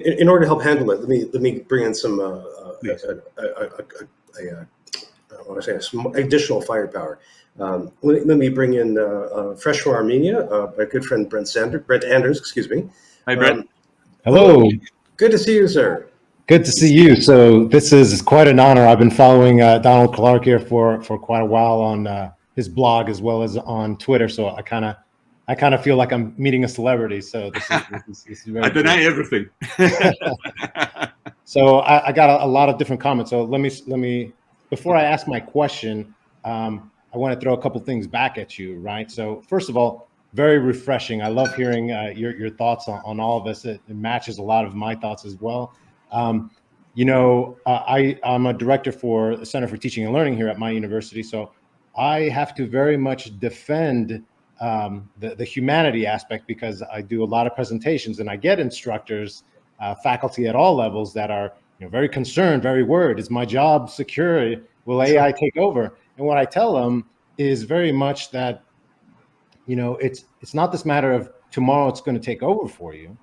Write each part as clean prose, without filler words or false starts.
in order to help handle it, let me bring in some I want to say some additional firepower. Let me bring in fresh from Armenia, my good friend Brent Anders, excuse me. Hi, Brent. Hello. Good to see you, sir. Good to see you. So this is quite an honor. I've been following Donald Clark here for quite a while on his blog as well as on Twitter. So I kind of feel like I'm meeting a celebrity. So this is very. I deny everything. So I got a lot of different comments. So let me before I ask my question, I want to throw a couple things back at you, right? So first of all, very refreshing. I love hearing your thoughts on all of this. It matches a lot of my thoughts as well. I'm a director for the Center for Teaching and Learning here at my university, so I have to very much defend the humanity aspect because I do a lot of presentations and I get instructors, faculty at all levels that are very concerned, very worried. Is my job secure? Will AI take over? And what I tell them is very much that it's not this matter of tomorrow it's going to take over for you,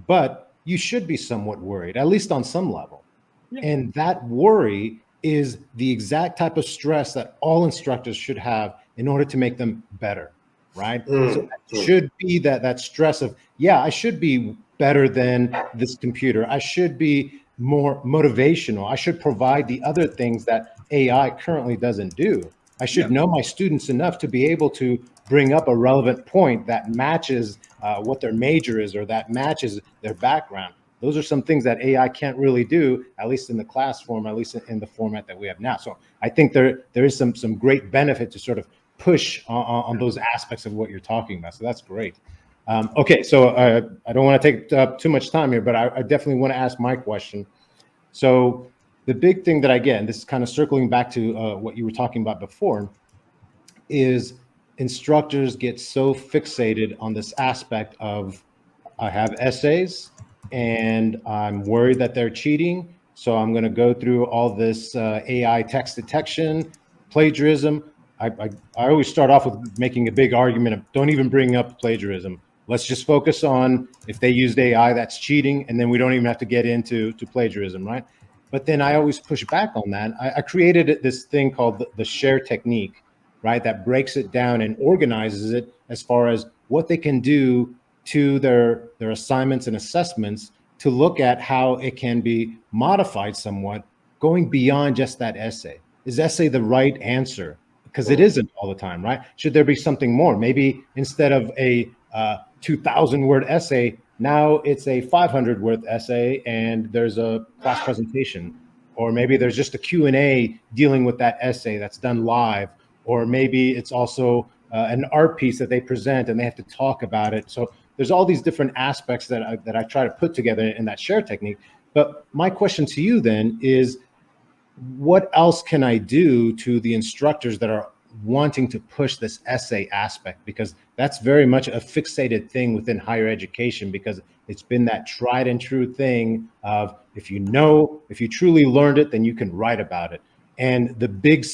but you should be somewhat worried, at least on some level. Yeah. And that worry is the exact type of stress that all instructors should have in order to make them better, right? So it should be that stress of, I should be better than this computer. I should be more motivational. I should provide the other things that AI currently doesn't do. I should know my students enough to be able to bring up a relevant point that matches what their major is or that matches their background. Those are some things that AI can't really do, at least in the class form, at least in the format that we have now. So I think there is some great benefit to sort of push on those aspects of what you're talking about. So that's great. Okay, so I don't want to take up too much time here, but I definitely want to ask my question. So the big thing that I get, and this is kind of circling back to what you were talking about before, is instructors get so fixated on this aspect of I have essays and I'm worried that they're cheating. So I'm going to go through all this AI text detection, plagiarism. I always start off with making a big argument of don't even bring up plagiarism. Let's just focus on if they used AI, that's cheating. And then we don't even have to get into plagiarism, right? But then I always push back on that. I created this thing called the share technique, right? That breaks it down and organizes it as far as what they can do to their assignments and assessments to look at how it can be modified somewhat, going beyond just that essay. Is essay the right answer? Because it isn't all the time, right? Should there be something more? Maybe instead of a 2,000 word essay, now it's a 500 word essay and there's a class presentation, or maybe there's just a Q&A dealing with that essay that's done live, or maybe it's also an art piece that they present and they have to talk about it. So there's all these different aspects that I try to put together in that share technique. But my question to you then is, what else can I do to the instructors that are wanting to push this essay aspect? Because that's very much a fixated thing within higher education, because it's been that tried and true thing of if you truly learned it, then you can write about it. And the big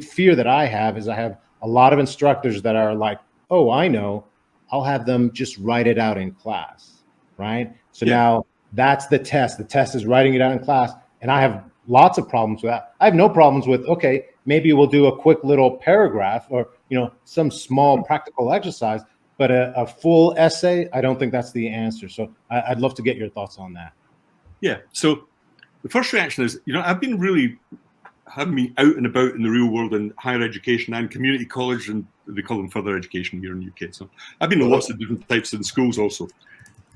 fear that I have is I have a lot of instructors that are like, oh, I know, I'll have them just write it out in class, right? So now that's the test. The test is writing it out in class. And I have lots of problems with that. I have no problems with, okay, maybe we'll do a quick little paragraph or, some small practical exercise, but a full essay, I don't think that's the answer. So I'd love to get your thoughts on that. Yeah. So the first reaction is, I've been really having me out and about in the real world in higher education and community college, and they call them further education here in the UK. So I've been in lots of different types in schools also.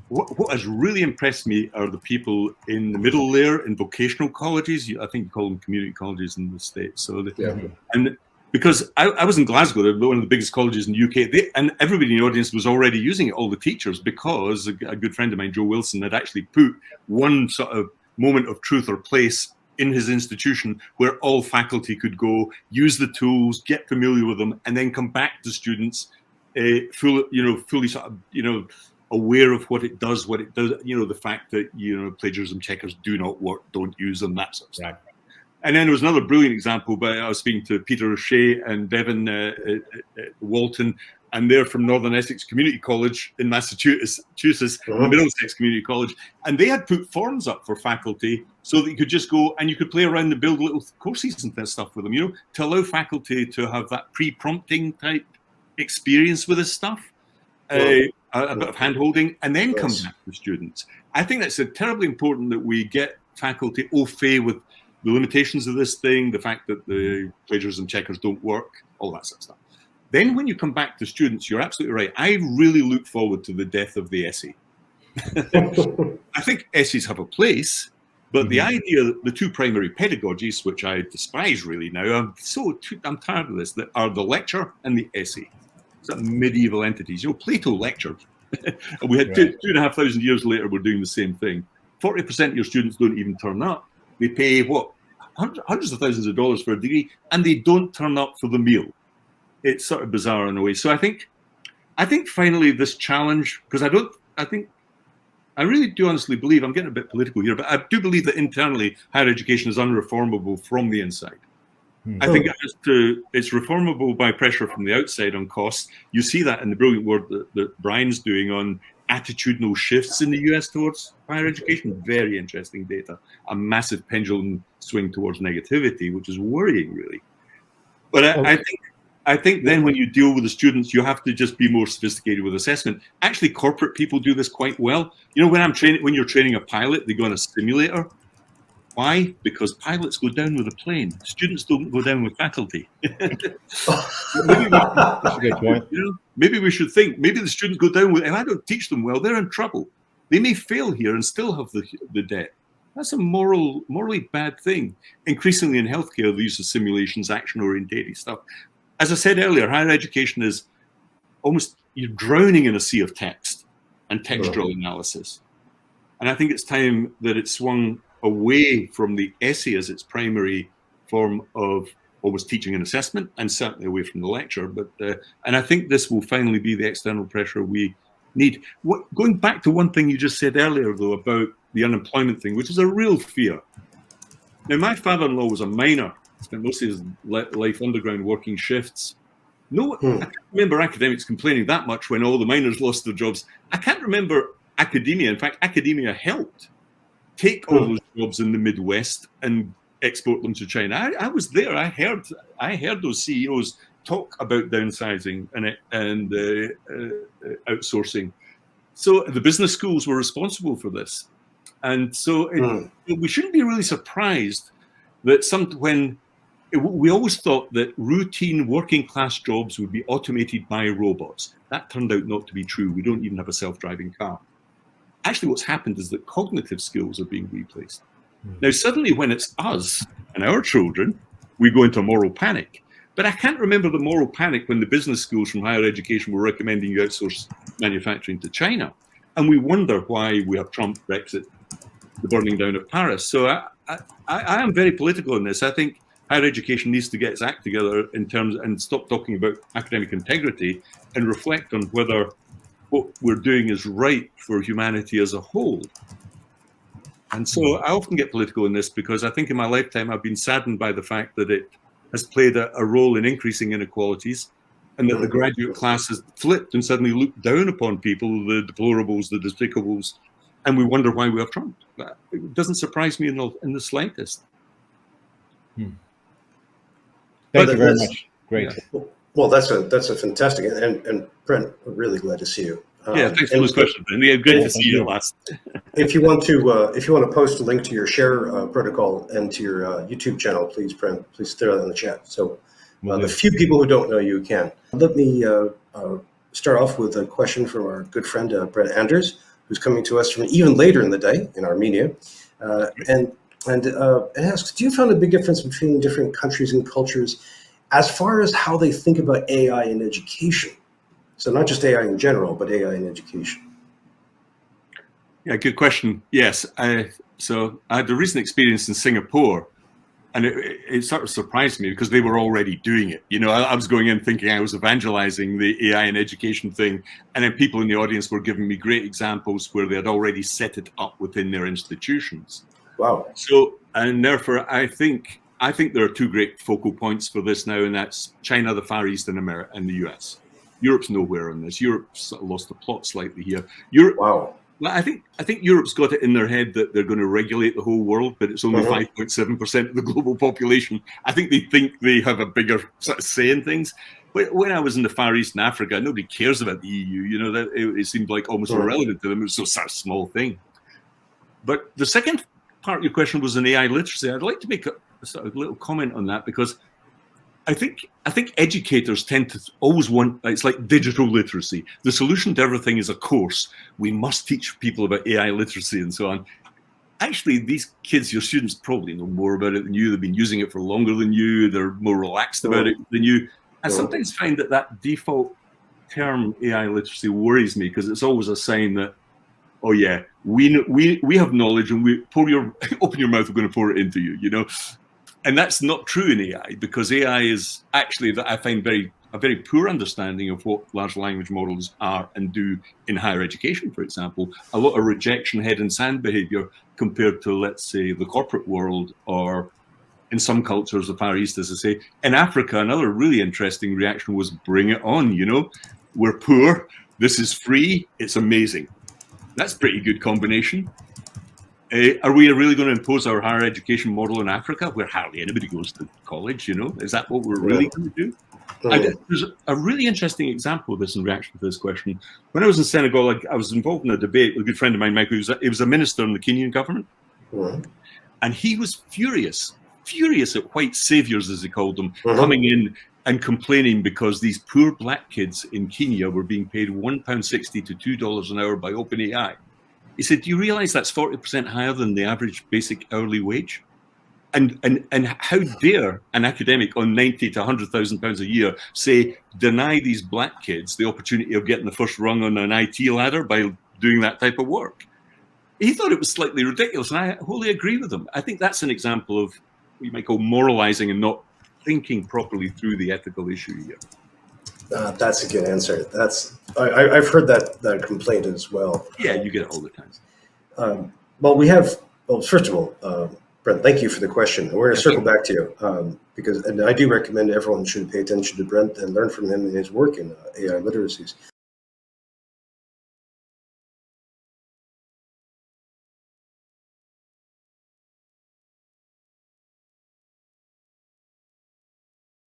What has really impressed me are the people in the middle layer in vocational colleges. I think you call them community colleges in the States. So, and because I was in Glasgow, one of the biggest colleges in the UK, and everybody in the audience was already using it, all the teachers, because a good friend of mine, Joe Wilson, had actually put one sort of moment of truth or place in his institution where all faculty could go, use the tools, get familiar with them, and then come back to students fully sort of, aware of what it does, the fact that, plagiarism checkers do not work, don't use them, that sort of stuff. Right. And then there was another brilliant example, but I was speaking to Peter Shea and Devin Walton, and they're from Northern Essex Community College in Massachusetts, Middlesex Community College, and they had put forums up for faculty so that you could just go and you could play around and build little courses and stuff with them, you know, to allow faculty to have that pre-prompting type experience with this stuff, a bit of hand-holding, and then come back to students. I think that's terribly important that we get faculty au fait with the limitations of this thing, the fact that the plagiarism checkers don't work, all that sort of stuff. Then when you come back to students, you're absolutely right. I really look forward to the death of the essay. I think essays have a place, but the idea that the two primary pedagogies, which I despise really now, I'm tired of this, that are the lecture and the essay. It's like medieval entities. You know, Plato lectured. And we had 2,500 years later, we're doing the same thing. 40% of your students don't even turn up. They pay, what, hundreds of thousands of dollars for a degree, and they don't turn up for the meal. It's sort of bizarre in a way. So I think finally this challenge, because I really do honestly believe, I'm getting a bit political here, but I do believe that internally higher education is unreformable from the inside. I think it's reformable by pressure from the outside on costs. You see that in the brilliant work that Brian's doing on attitudinal shifts in the US towards higher education. Very interesting data. A massive pendulum swing towards negativity, which is worrying, really. But I think then when you deal with the students, you have to just be more sophisticated with assessment. Actually, corporate people do this quite well. You know, when you're training a pilot, they go on a simulator. Why? Because pilots go down with a plane. Students don't go down with faculty. That's a good point. You know, maybe we should think, maybe the students go down with, and I don't teach them well, they're in trouble. They may fail here and still have the debt. That's a morally bad thing. Increasingly in healthcare, the use of simulations, action-oriented stuff. As I said earlier, higher education is almost, you're drowning in a sea of text and textual analysis. And I think it's time that it swung away from the essay as its primary form of always teaching and assessment, and certainly away from the lecture. But and I think this will finally be the external pressure we need. Going back to one thing you just said earlier, though, about the unemployment thing, which is a real fear. Now, my father-in-law was a miner, spent most of his life underground working shifts. I can't remember academics complaining that much when all the miners lost their jobs. I can't remember academia. In fact, academia helped take all those jobs in the Midwest and export them to China. I was there. I heard those CEOs talk about downsizing and outsourcing. So the business schools were responsible for this, and so we shouldn't be really surprised that we always thought that routine working class jobs would be automated by robots. That turned out not to be true. We don't even have a self-driving car. Actually, what's happened is that cognitive skills are being replaced. Now, suddenly when it's us and our children, we go into a moral panic. But I can't remember the moral panic when the business schools from higher education were recommending you outsource manufacturing to China. And we wonder why we have Trump, Brexit, the burning down of Paris. So I am very political in this. I think higher education needs to get its act together and stop talking about academic integrity and reflect on whether what we're doing is right for humanity as a whole. And so I often get political in this because I think in my lifetime I've been saddened by the fact that it has played a role in increasing inequalities, and that the graduate class has flipped and suddenly looked down upon people, the deplorables, the despicables, and we wonder why we have Trump. It doesn't surprise me in the slightest. Thank you very much. Great. Yeah. Well, that's a fantastic, and Brent, we're really glad to see you. Thanks for those questions, Ben. Yeah, great to see you at last. If you want to post a link to your share protocol and to your YouTube channel, please, Brent, please throw that in the chat. So the few people who don't know you can. Let me start off with a question from our good friend Brett Anders, who's coming to us from even later in the day in Armenia, and asks, do you find a big difference between different countries and cultures as far as how they think about AI in education? So not just AI in general, but AI in education. Yeah, good question. Yes. So I had a recent experience in Singapore, and it sort of surprised me because they were already doing it. You know, I was going in thinking I was evangelizing the AI in education thing, and then people in the audience were giving me great examples where they had already set it up within their institutions. Wow. So, and therefore, I think there are two great focal points for this now, and that's China, the Far East, and America, and the US. Europe's nowhere on this. Europe's sort of lost the plot slightly here. Europe, Wow. well, I think Europe's got it in their head that they're going to regulate the whole world, but it's only 5.7% of the global population. I think they have a bigger sort of say in things. When I was in the Far East and Africa, nobody cares about the EU. You know, that it seemed like almost irrelevant to them. It was such a small thing. But the second part of your question was on AI literacy. I'd like to make a sort of little comment on that, because I think educators tend to always want, it's like digital literacy. The solution to everything is a course. We must teach people about AI literacy and so on. Actually, these kids, your students, probably know more about it than you. They've been using it for longer than you. They're more relaxed about it than you. I sometimes find that default term AI literacy worries me, because it's always a sign that, oh yeah, we have knowledge, and open your mouth, we're going to pour it into you, you know. And that's not true in AI, because AI is actually, that I find a very poor understanding of what large language models are and do in higher education, for example. A lot of rejection, head in sand behavior compared to, let's say, the corporate world, or in some cultures, the Far East, as I say. In Africa, another really interesting reaction was, bring it on, you know. We're poor, this is free, it's amazing. That's a pretty good combination. Are we really going to impose our higher education model in Africa, where hardly anybody goes to college, you know? Is that what we're really going to do? There's a really interesting example of this in reaction to this question. When I was in Senegal, I was involved in a debate with a good friend of mine, Michael. He was a minister in the Kenyan government. And he was furious at white saviors, as he called them, coming in and complaining because these poor black kids in Kenya were being paid £1.60 to $2 an hour by OpenAI. He said, do you realize that's 40% higher than the average basic hourly wage? And how dare an academic on 90 to 100,000 pounds a year say, deny these black kids the opportunity of getting the first rung on an IT ladder by doing that type of work? He thought it was slightly ridiculous, and I wholly agree with him. I think that's an example of what you might call moralizing and not thinking properly through the ethical issue here. That's a good answer. I've heard that complaint as well. Yeah, you get it all the time. Well, first of all, Brent, thank you for the question. We're going to circle back to you because I do recommend everyone should pay attention to Brent and learn from him and his work in AI literacies.